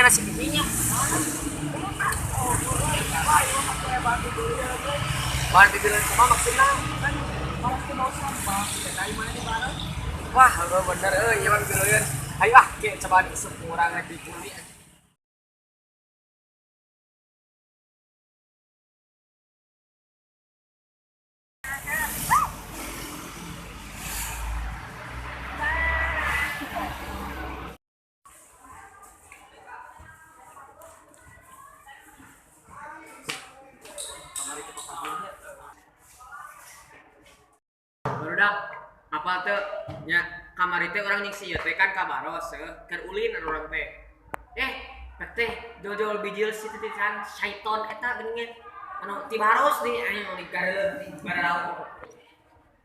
kayak nasi giginya. Bantu dulu sama maksudnya kan harus ke bawah sampah. Dari mana nih barang? Wah, bener iya bang dulu. Ayo ah, coba diisup kurang di curi. Barudak apa tuh nya kamar itu orang yang sih teh kan kabaros keur ulin anu urang teh teh jol-jol bijil si titisan syaiton eta geuningan anu ti baros di anu di gareun di bararau.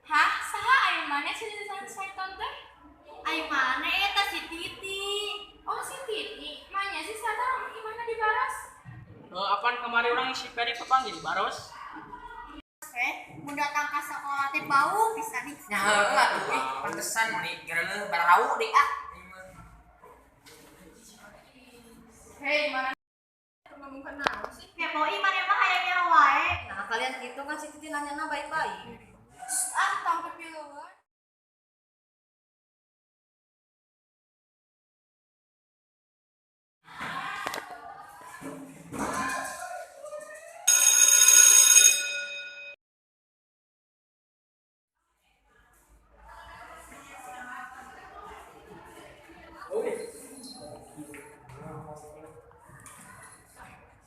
Hah? Saha aya mana si titisan syaiton teh? Aya mana eta si Titi? Oh si Titi, manya si sadar gimana di baras? Apaan kemarin orang si Peri pepanggil di baros? Mun datang ka sekolah teh bau bisa nih. Nya heueuh atuh pantesan meni gareun bararau di ah. Hei, mana ngomong kenal sih? Kepoi mana mah hayangnya wae. Nah, kalian gitu kan si Titi nanyana baik-baik. Ah, tampil piluan.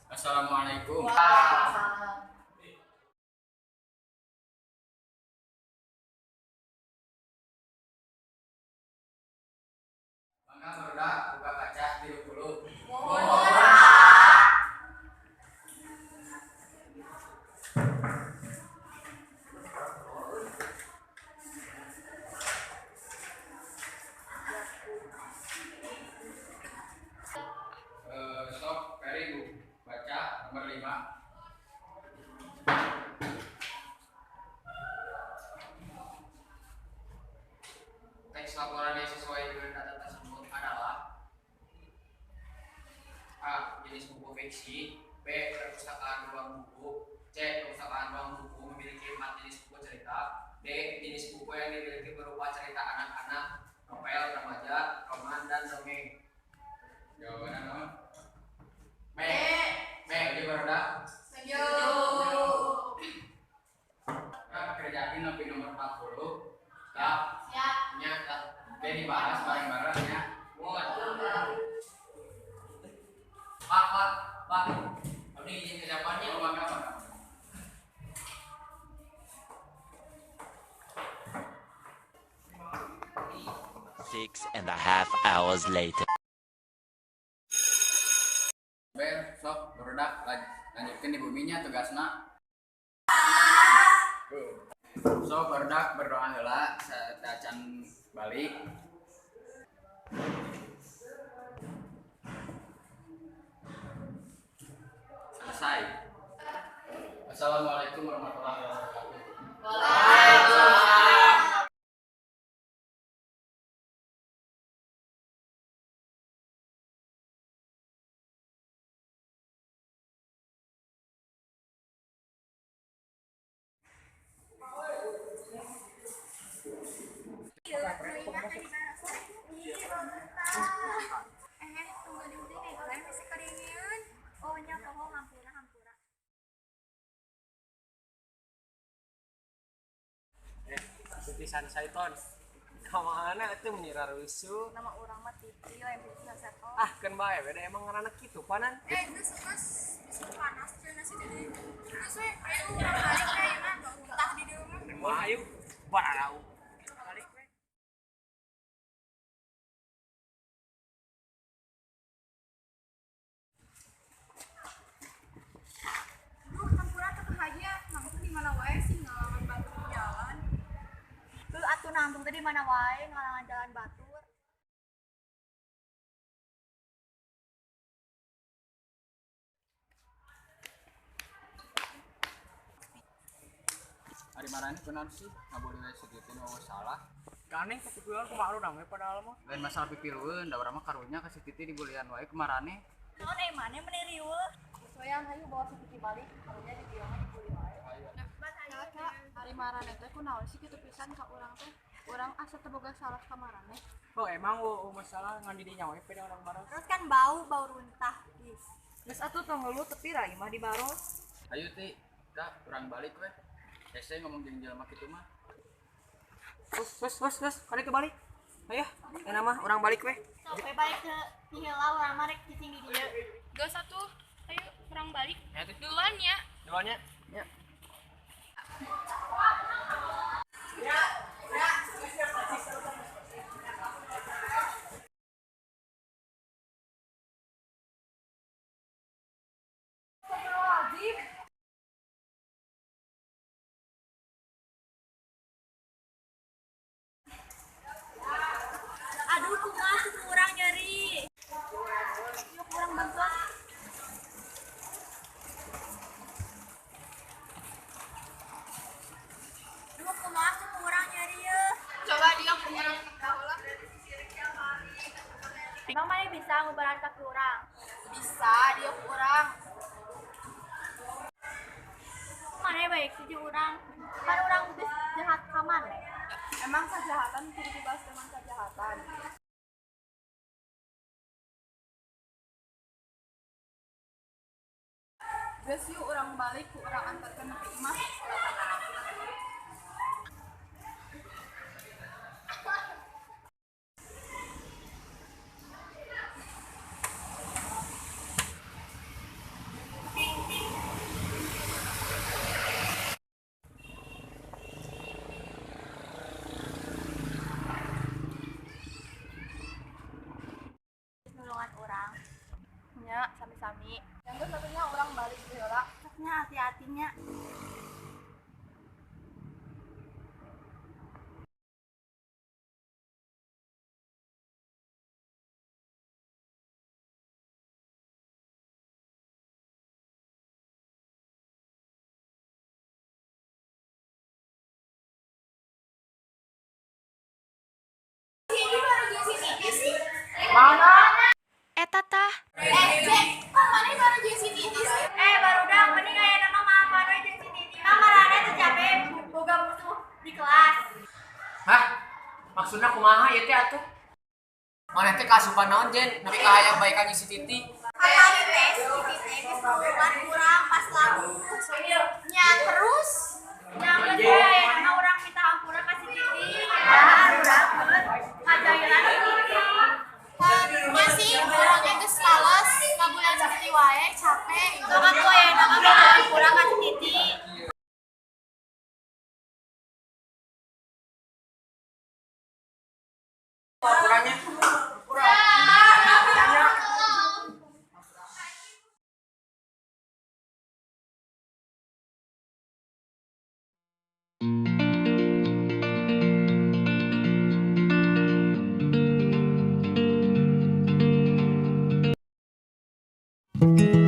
Assalamualaikum. Mangga barudak buka kaca 30. Sok Peri Bu baca nomor 5. Teks laporan yang sesuai dengan data tersebut adalah A. Jenis buku fiksi, B. Perpustakaan ruang buku, C. Perpustakaan ruang buku memiliki 4 jenis buku cerita, D. Jenis buku yang dimiliki berupa cerita anak-anak, novel, remaja, roman, dan dongeng. Jawabannya apa? B. Jadi barudak. Setuju. Nah, kerjain lebih nomor 40. Siap. Siap. Nyata. Oke, dibahas bareng-bareng ya. Pak. Abdi izin ke Japannya rumah kapan? 6.5 hours later. Ber, sok barudak lanjutkan di buminya tugasna. Sok barudak berdoa heula sacan balik. Selesai. Assalamualaikum warahmatullahi wabarakatuh. Tunggu dulu nih, kalian masih keringan. Oh, nya poho hampura. Titisan syaiton. Kamana atuh menira rusuh? Nama orang mah Titi yang bisa seto. Ah, kan bae beda emang ngaranna kitu panan. Terus bisa panas cenah si Titi. Terus we aya urang balik kayakna entah di dieu mah. Wah, ayo bararau. Balik we. Duh, hampura teh kahaya, langsung di mana wae sih ngalangan batu di jalan. Tuh atuh nangtung tadi mana wae ngalangan jalan batur. Ari marane kunaon sih? Ngaboleh segitu nu salah. Kaneh kepikiran kumaha urang we padahal mah. Lain masalah pipireun, da urang mah karunya ka si Titi dibulian wae kemarane. Naon mana meneh riweuh. Soyan hayu bawa si Titi balik, harunya di dieu mah dibeli wae. Hari marane teh kunaon sih kitu pisan ka urang teh? Urang asa teu boga salah ka marane. Oh emang masalah ngan di dinya we pede orang bareng. Terus kan bau runtah. Geus atuh tong lu tepi rai mah di baro. Ayo ti, kak kurang balik weh. Saya ngomong jeung jelema kitu mah. Wes, kali ke balik. Ayo, enak mah orang balik we. Sampai balik ke Tiheula urang mah rek cicing di dieu. Geus atuh, ayo urang balik. Ya tuh. Duluan ya. Duluannya. Ya. Aduh kumaha tuh urang nyeri. Yuk urang bantuan. Aduh kumaha tuh urang nyeri ye. Coba dia urang heula. Bang mana bisa ngubaran ka urang? Bisa dia urang. Mana baik sih urang? Kan urang geus jahat ka maneh. Emang kejahatan kudu dibahas dengan kejahatan. Geus yuk urang balik ku urang antarkeun ke imah. Nulungan urang. Nya sami-sami. Yang geus satunya urang balik heula. Nya hati-hatinya. Eta tah. Cek, kok mana baru jeung si Titi sih? Barudak mending aya nama maafan we jeung si Titi. Mah marane teh cabe boga musuh di kelas. Hah? Maksudnya kumaha ieu teh atuh? Maneh teh kasupan naon Jen? Nepi ka hayang baikan si Titi. Kamari teh si Titi teh geus ngomongkan urang pas lagu. Nya terus jangan teh aya nama urang minta hampura ka si Titi. Ya, urang ngajailan si Titi. Nya sih urangnya geus males ngabulan si Titi wae capek. Maka tuh aya nama minta hampura ka si Titi. Ukurannya. Thank you.